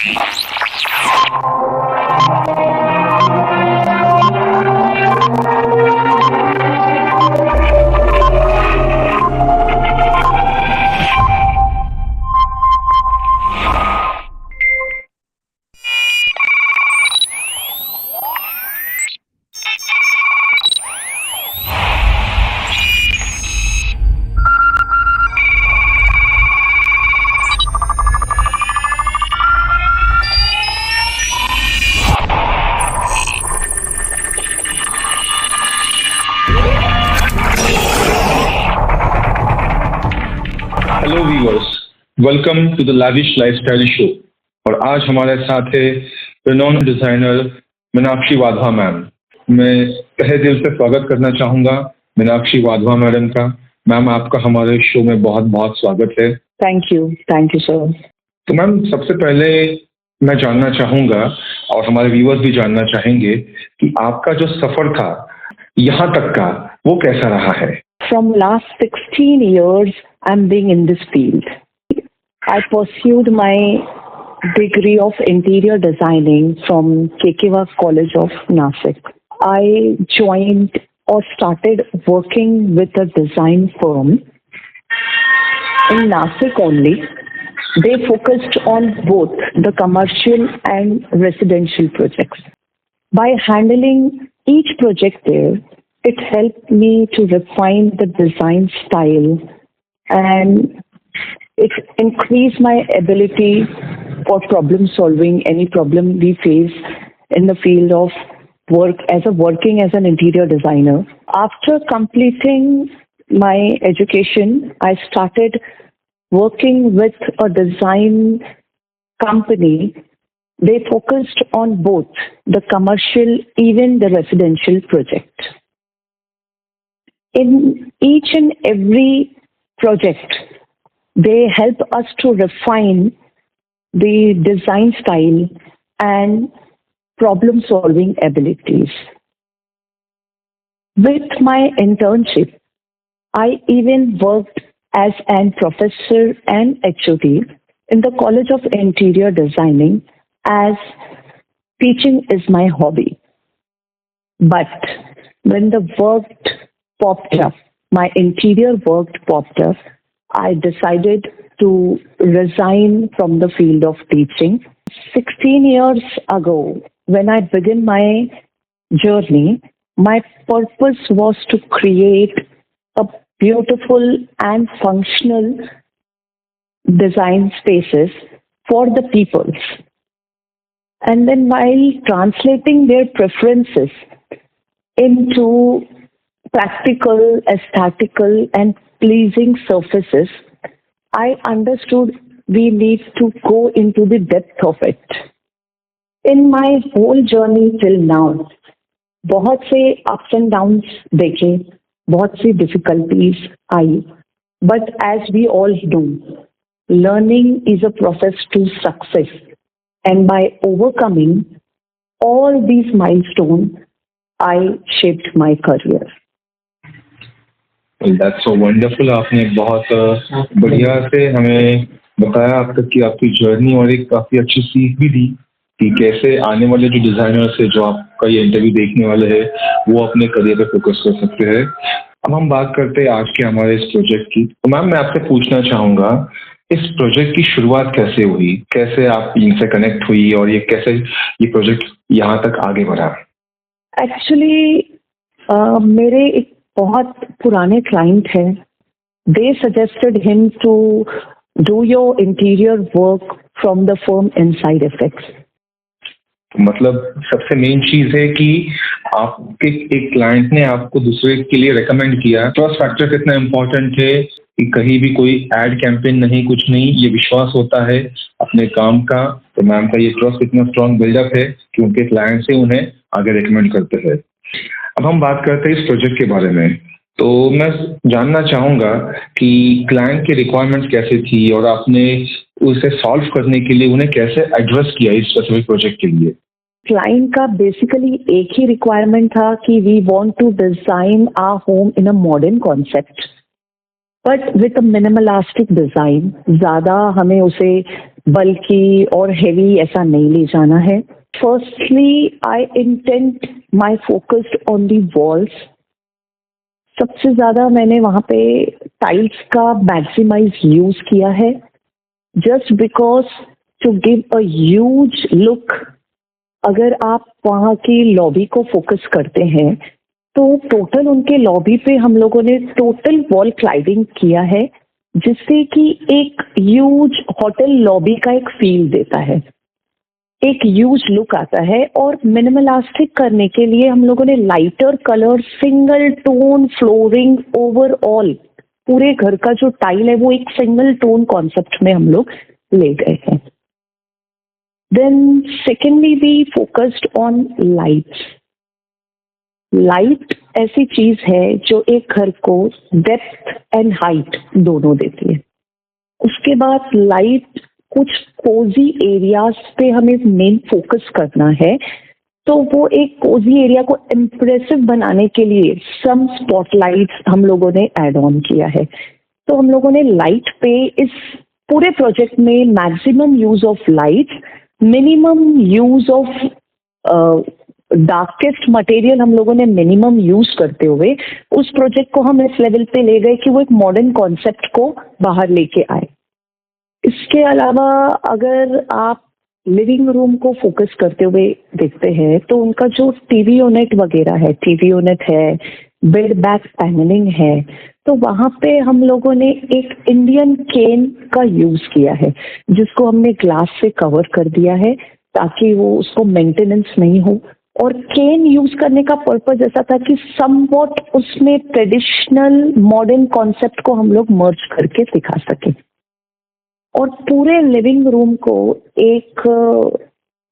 Hello viewers, welcome to the lavish lifestyle show. और आज हमारे साथ है renowned designer Meenakshi Wadhwa ma'am. मैं तहे दिल से स्वागत करना चाहूँगा मीनाक्षी वाधवा मैडम का। मैम, आपका हमारे शो में बहुत बहुत स्वागत है। Thank you sir. तो मैम, सबसे पहले मैं जानना चाहूँगा और हमारे व्यूअर्स भी जानना चाहेंगे कि आपका जो सफर था यहाँ तक का, वो कैसा रहा है? From last 16 years, I'm being in this field. I pursued my degree of interior designing from Kekewa College of Nasik. I joined or started working with a design firm in Nasik only. They focused on both the commercial and residential projects. By handling each project there, it helped me to refine the design style and it increased my ability for problem solving any problem we face in the field of work working as an interior designer. After completing my education, I started working with a design company. They focused on both the commercial, even the residential project. In each and every project, they help us to refine the design style and problem-solving abilities. With my internship, I even worked as a professor and HOD in the College of Interior Designing, as teaching is my hobby. But when the work popped up, my interior work popped up, I decided to resign from the field of teaching. 16 years ago, when I began my journey, my purpose was to create a beautiful and functional design spaces for the peoples. And then while translating their preferences into practical, aesthetical, and pleasing surfaces, I understood we need to go into the depth of it. In my whole journey till now, बहुत से ups and downs देखे, बहुत सी difficulties I, but as we all know, learning is a process to success, and by overcoming all these milestones, I shaped my career. That's so wonderful। आपने बहुत बढ़िया से हमें बताया अब तक की आपकी जर्नी, और एक काफी अच्छी सीख भी दी कि कैसे आने वाले जो डिजाइनर्स है, जो आपका ये इंटरव्यू देखने वाले हैं, वो अपने करियर पे फोकस कर सकते हैं। अब हम बात करते हैं आज के हमारे इस प्रोजेक्ट की। तो मैम, मैं आपसे पूछना चाहूँगा, इस प्रोजेक्ट की शुरुआत कैसे हुई, कैसे आप इनसे कनेक्ट हुई और ये कैसे ये प्रोजेक्ट यहाँ तक आगे बढ़ा? एक्चुअली मेरे एक बहुत पुराने क्लाइंट हैं। They suggested him to do your interior work from the firm inside effects. मतलब सबसे मेन चीज है कि आपके एक क्लाइंट ने आपको दूसरे के लिए रेकमेंड किया। ट्रस्ट फैक्टर कितना इम्पोर्टेंट है कि कहीं भी कोई एड कैंपेन नहीं, कुछ नहीं, ये विश्वास होता है अपने काम का। तो मैम का ये ट्रस्ट इतना स्ट्रॉन्ग बिल्डअप है कि उनके क्लाइंट से उन्हें आगे रेकमेंड करते हैं। अब हम बात करते हैं इस प्रोजेक्ट के बारे में। तो मैं जानना चाहूँगा कि क्लाइंट की रिक्वायरमेंट्स कैसे थी और आपने उसे सॉल्व करने के लिए उन्हें कैसे एड्रेस किया इस स्पेसिफिक प्रोजेक्ट के लिए? क्लाइंट का बेसिकली एक ही रिक्वायरमेंट था कि we want to design our home in a modern concept. But with a minimalistic design. ज्यादा हमें उसे बल्कि और हेवी ऐसा नहीं ले जाना है। Firstly I intent my focused on the walls. सबसे ज्यादा मैंने वहां पे टाइल्स का मैक्सिमाइज यूज किया है, just because to give a huge look. अगर आप वहाँ की लॉबी को फोकस करते हैं तो टोटल उनके लॉबी पे हम लोगों ने टोटल वॉल क्लाइडिंग किया है, जिससे कि एक ह्यूज होटल लॉबी का एक फील देता है, एक ह्यूज लुक आता है। और मिनिमलिस्टिक करने के लिए हम लोगों ने lighter colour, single tone flooring, overall पूरे घर का जो टाइल है वो एक सिंगल टोन कॉन्सेप्ट में हम लोग ले गए हैं। Then secondly we focused on lights. Light ऐसी चीज है जो एक घर को डेप्थ एंड हाइट दोनों देती है। उसके बाद लाइट कुछ कोजी एरियाज पे हमें मेन फोकस करना है, तो वो एक कोजी एरिया को इम्प्रेसिव बनाने के लिए सम स्पॉटलाइट्स हम लोगों ने ऐड ऑन किया है। तो हम लोगों ने लाइट पे इस पूरे प्रोजेक्ट में maximum use of light, minimum use of darkest material हम लोगों ने मिनिमम यूज करते हुए उस प्रोजेक्ट को हम इस लेवल पे ले गए कि वो एक मॉडर्न कॉन्सेप्ट को बाहर लेके आए। इसके अलावा अगर आप लिविंग रूम को फोकस करते हुए देखते हैं तो उनका जो टीवी यूनिट वगैरह है, टीवी यूनिट है, बेड बैक पैनलिंग है, तो वहां पे हम लोगों ने एक इंडियन केन का यूज किया है, जिसको हमने ग्लास से कवर कर दिया है ताकि वो उसको मेंटेनेंस नहीं हो। और केन यूज करने का पर्पज ऐसा था कि समवॉट उसमें ट्रेडिशनल मॉडर्न कॉन्सेप्ट को हम लोग मर्ज करके दिखा सके और पूरे लिविंग रूम को एक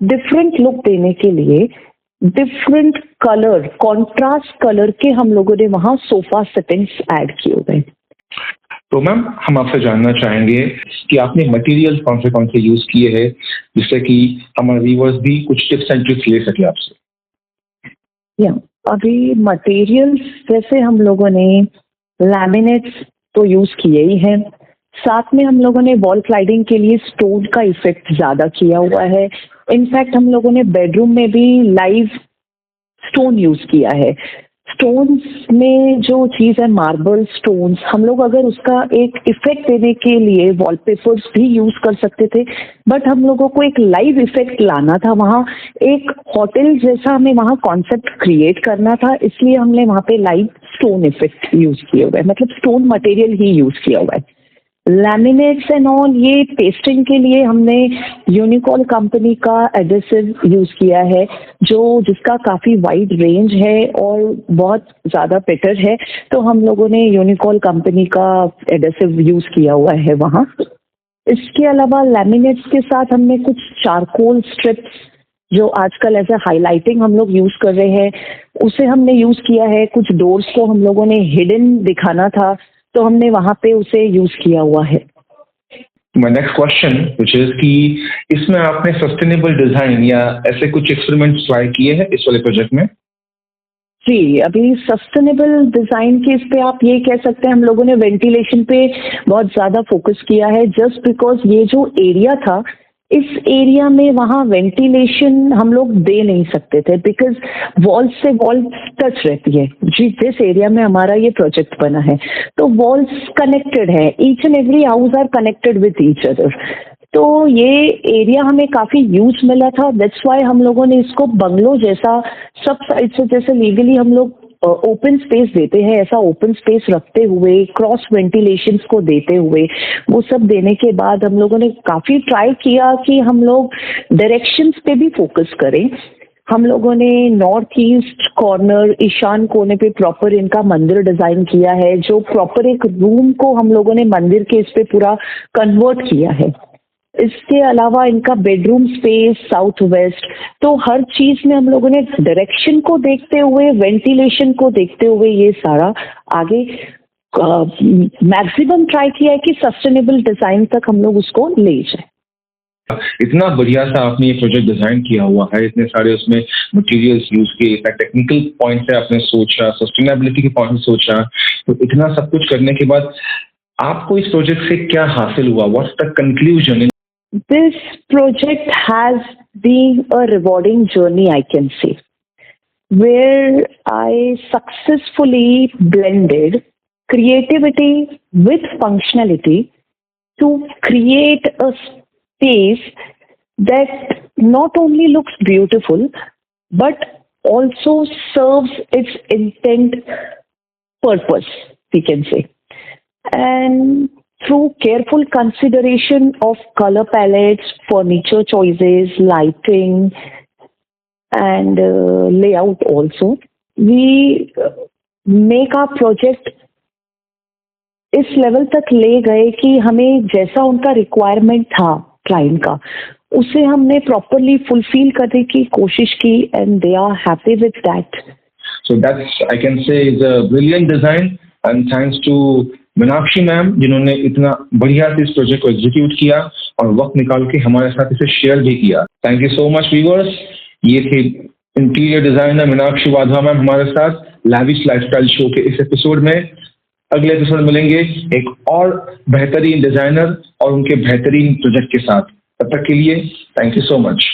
डिफरेंट लुक देने के लिए डिफरेंट कलर, कॉन्ट्रास्ट कलर के हम लोगों ने वहां सोफा सेटिंग्स ऐड किए गए। तो मैम हम आपसे जानना चाहेंगे कि आपने मटेरियल कौन से यूज किए हैं, जिससे कि हमारे व्यूअर्स भी कुछ टिप्स एंड ट्रिक्स ले सके आपसे। अभी मटेरियल्स जैसे हम लोगों ने लैमिनेट्स तो यूज किए ही हैं, साथ में हम लोगों ने वॉल क्लाइडिंग के लिए स्टोन का इफेक्ट ज्यादा किया हुआ है। इनफैक्ट हम लोगों ने बेडरूम में भी लाइव स्टोन यूज किया है। स्टोन्स में जो चीज है मार्बल स्टोन्स, हम लोग अगर उसका एक इफेक्ट देने के लिए वॉलपेपर्स भी यूज कर सकते थे, बट हम लोगों को एक लाइव इफेक्ट लाना था, वहाँ एक होटल जैसा हमें वहाँ कॉन्सेप्ट क्रिएट करना था, इसलिए हमने वहाँ पे लाइव स्टोन इफेक्ट यूज किया हुआ है, मतलब स्टोन मटेरियल ही यूज किया हुआ है। लैमिनेट्स एंड ऑल ये पेस्टिंग के लिए हमने यूनिकॉल कंपनी का एडेसिव यूज किया है, जिसका काफी वाइड रेंज है और बहुत ज्यादा बेटर है, तो हम लोगों ने यूनिकॉल कंपनी का एडेसिव यूज किया हुआ है वहाँ। इसके अलावा लैमिनेट्स के साथ हमने कुछ चारकोल स्ट्रिप्स जो आजकल ऐसे हाईलाइटिंग हम लोग यूज कर रहे हैं, उसे हमने यूज किया है। कुछ डोर्स को हम लोगों ने हिडन दिखाना था तो हमने वहां पे उसे यूज किया हुआ है। My next question which is कि इसमें आपने सस्टेनेबल डिजाइन या ऐसे कुछ एक्सपेरिमेंट्स ट्राई किए हैं इस वाले प्रोजेक्ट में? जी, अभी सस्टेनेबल डिजाइन के इस पे आप ये कह सकते हैं हम लोगों ने वेंटिलेशन पे बहुत ज्यादा फोकस किया है, जस्ट बिकॉज ये जो एरिया था इस एरिया में वहाँ वेंटिलेशन हम लोग दे नहीं सकते थे, बिकॉज वॉल्स से वॉल टच रहती है जी। जिस एरिया में हमारा ये प्रोजेक्ट बना है तो वॉल्स कनेक्टेड है, each and every house are connected with each other, तो ये एरिया हमें काफी यूज मिला था। दैट्स वाई हम लोगों ने इसको बंगलो जैसा सब साइड से, जैसे लीगली हम लोग ओपन स्पेस देते हैं, ऐसा ओपन स्पेस रखते हुए, क्रॉस वेंटिलेशन को देते हुए, वो सब देने के बाद हम लोगों ने काफी ट्राई किया कि हम लोग डायरेक्शंस पे भी फोकस करें। हम लोगों ने नॉर्थ ईस्ट कॉर्नर, ईशान कोने पे प्रॉपर इनका मंदिर डिजाइन किया है, जो प्रॉपर एक रूम को हम लोगों ने मंदिर के इस पे पूरा कन्वर्ट किया है। इसके अलावा इनका बेडरूम स्पेस साउथ वेस्ट, तो हर चीज में हम लोगों ने डायरेक्शन को देखते हुए, वेंटिलेशन को देखते हुए ये सारा आगे मैक्सिमम ट्राई किया है कि सस्टेनेबल डिजाइन तक हम लोग उसको ले जाए। इतना बढ़िया सा आपने ये प्रोजेक्ट डिजाइन किया हुआ है, इतने सारे उसमें मटेरियल्स यूज किए, टेक्निकल पॉइंट से आपने सोचा, सस्टेनेबिलिटी के पॉइंट से सोचा, तो इतना सब कुछ करने के बाद आपको इस प्रोजेक्ट से क्या हासिल हुआ? What's the conclusion? This project has been a rewarding journey, I can say, where I successfully blended creativity with functionality to create a space that not only looks beautiful but also serves its intent purpose, we can say. And through careful consideration of color palettes, furniture choices, lighting, and layout also, we make our project इस level तक ले गए कि हमें जैसा उनका requirement था client का, उसे हमने प्रॉपरली फुलफिल करने की कोशिश की and they are happy with that. So that's, I can say, is a brilliant design, and thanks to Meenakshi ma'am जिन्होंने इतना बढ़िया से इस प्रोजेक्ट को एग्जीक्यूट किया और वक्त निकाल के हमारे साथ इसे शेयर भी किया. Thank you so much viewers. ये थे interior designer Meenakshi Wadhwa ma'am हमारे साथ लैविश लाइफस्टाइल शो के इस एपिसोड में. अगले एपिसोड मिलेंगे एक और बेहतरीन डिजाइनर और उनके बेहतरीन प्रोजेक्ट के साथ. तब तक के लिए थैंक यू सो मच.